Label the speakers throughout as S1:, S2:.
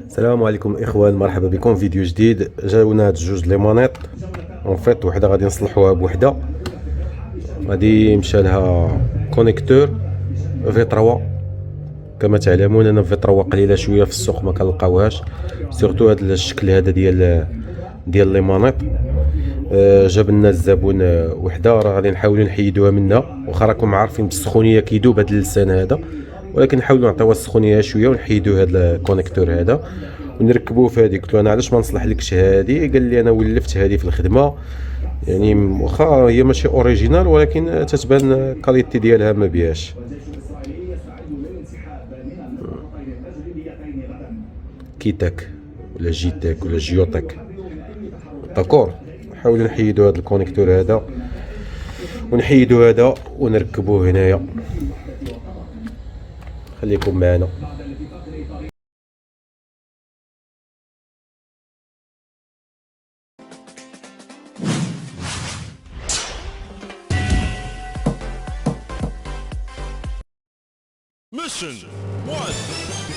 S1: السلام عليكم اخوان، مرحبا بكم في فيديو جديد. جاونا هاد جوج لي مانيط اون فيت، وحده غادي نصلحوها بوحده. غادي يمشى لها كونيكتور في 3. كما تعلمون انا في 3 قليله شويه في السوق، ما كنلقاوهاش سورتو هاد الشكل هذا ديال لي مانيط. جاب لنا الزبون وحده، راه غادي نحاولوا نحيدوها منها، واخا راكم عارفين بالسخونيه كيدوب هاد اللسان هذا، ولكن نحاولوا نعطيوها السخونيه شويه ونحيدوا هذا الكونيكتور هذا ونركبوه في هذيك. قلت له انا علاش ما نصلح لكش هذه؟ قال لي انا ولفت هذه في الخدمه، يعني واخا هي ماشي اوريجينال ولكن تتبان الكاليتي ديالها ما بياش. كيتاك ولا جيتاك ولا جيوتاك، داكور. نحاولوا نحيدوا هذا الكونيكتور هذا ونحيدوا هذا ونركبوه هنايا. خليكم معنا.
S2: Mission 1,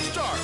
S2: start!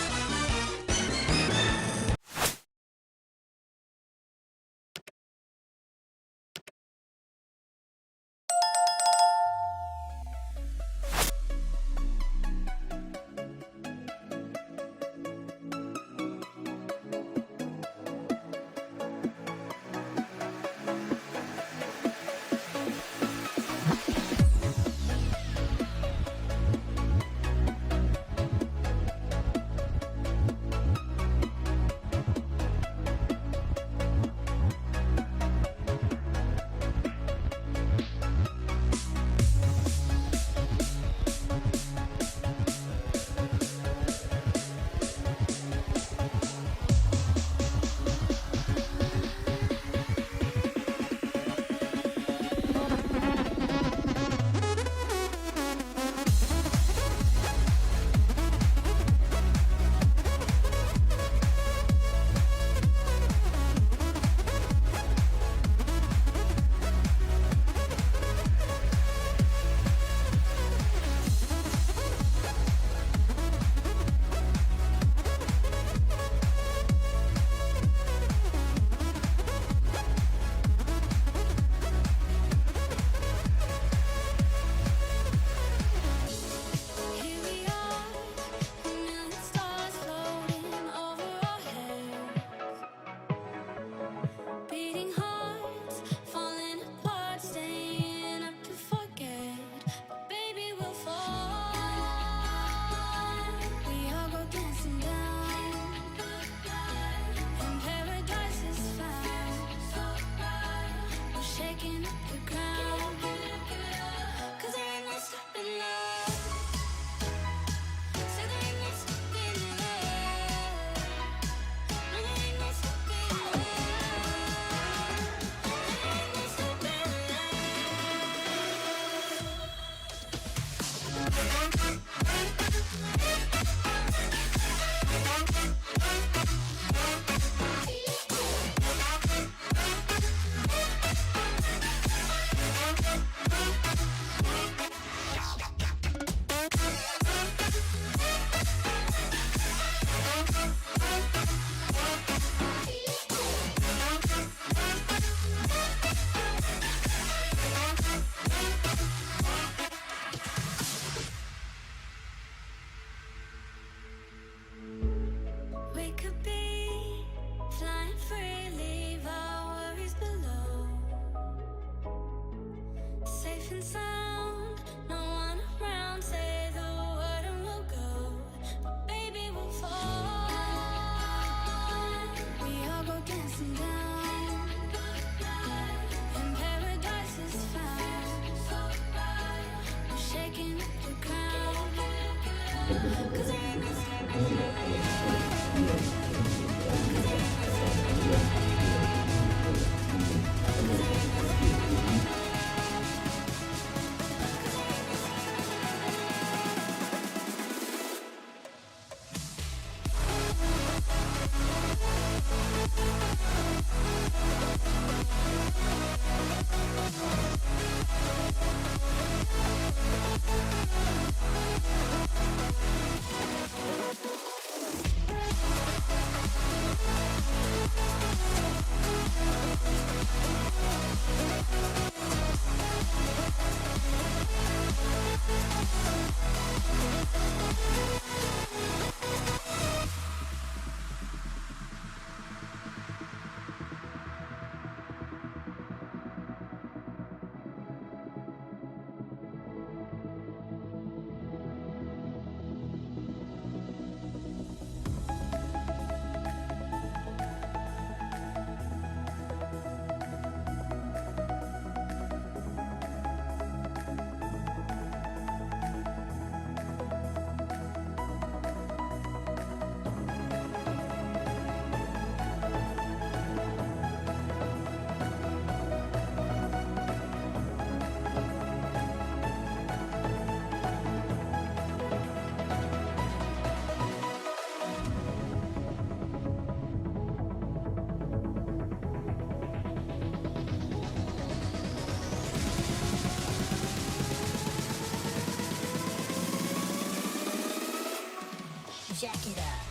S3: Jack it up.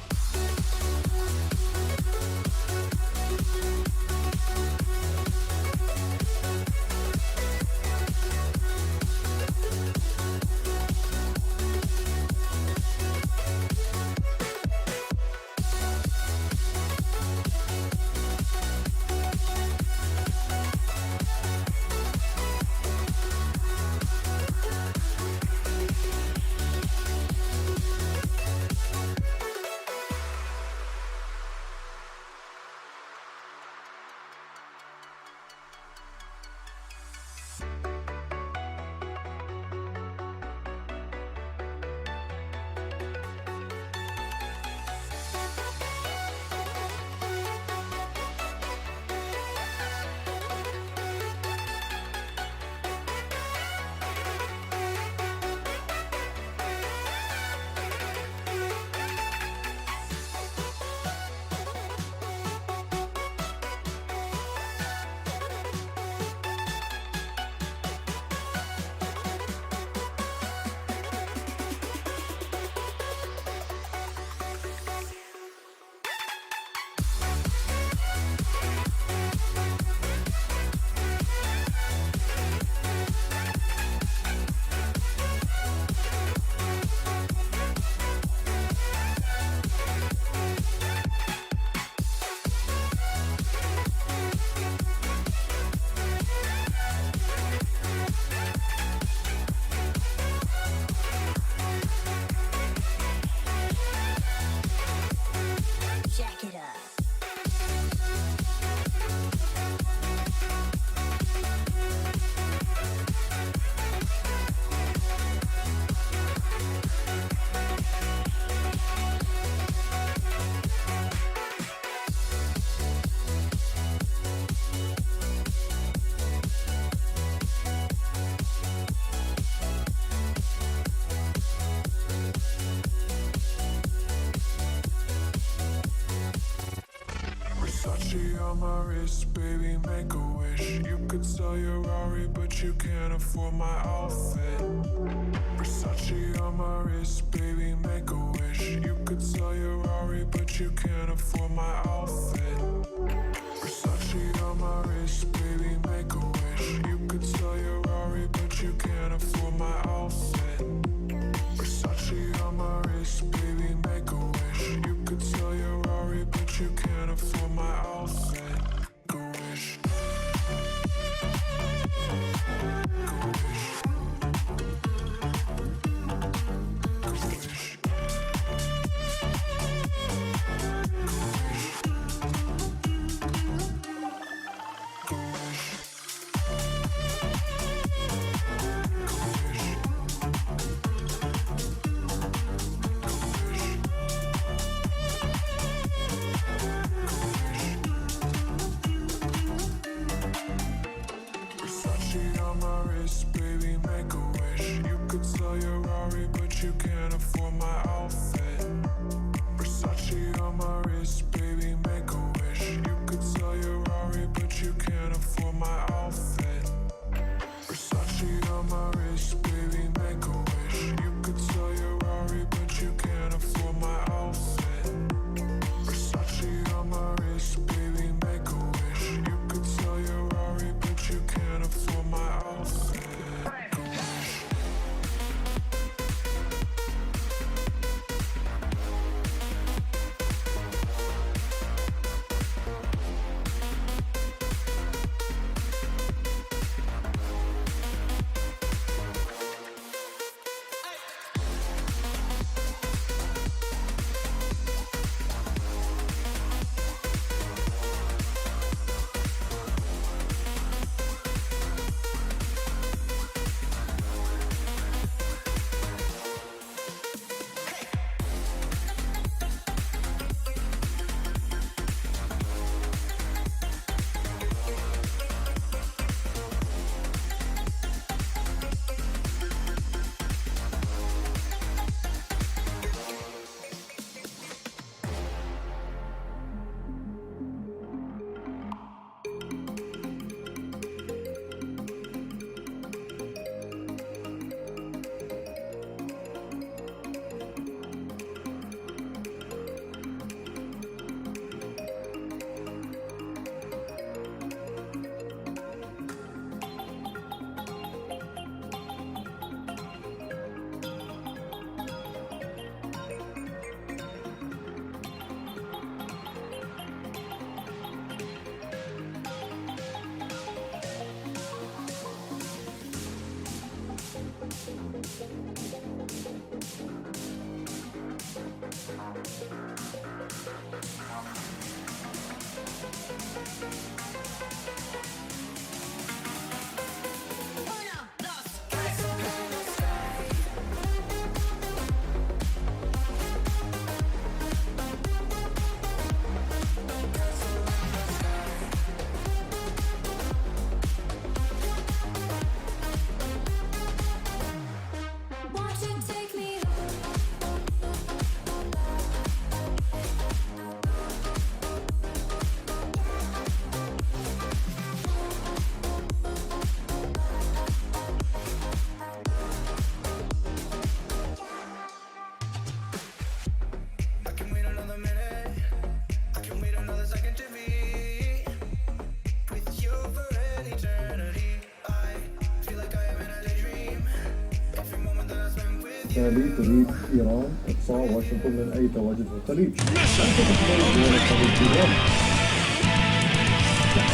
S3: وبالتالي تريد إيران إقصاء واشنطن من أي تواجد في الخليج. هل ستقبل دول الخليج بذلك؟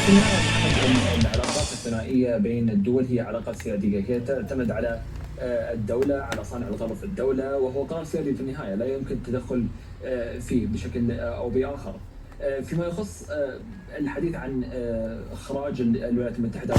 S4: في النهاية العلاقات الثنائية بين الدول هي علاقات سيادية، هي تعتمد على الدولة، على صانع القرار في الدولة، وهو قرار سيادي في النهاية لا يمكن التدخل فيه بشكل أو بآخر. فيما يخص الحديث عن إخراج الولايات المتحدة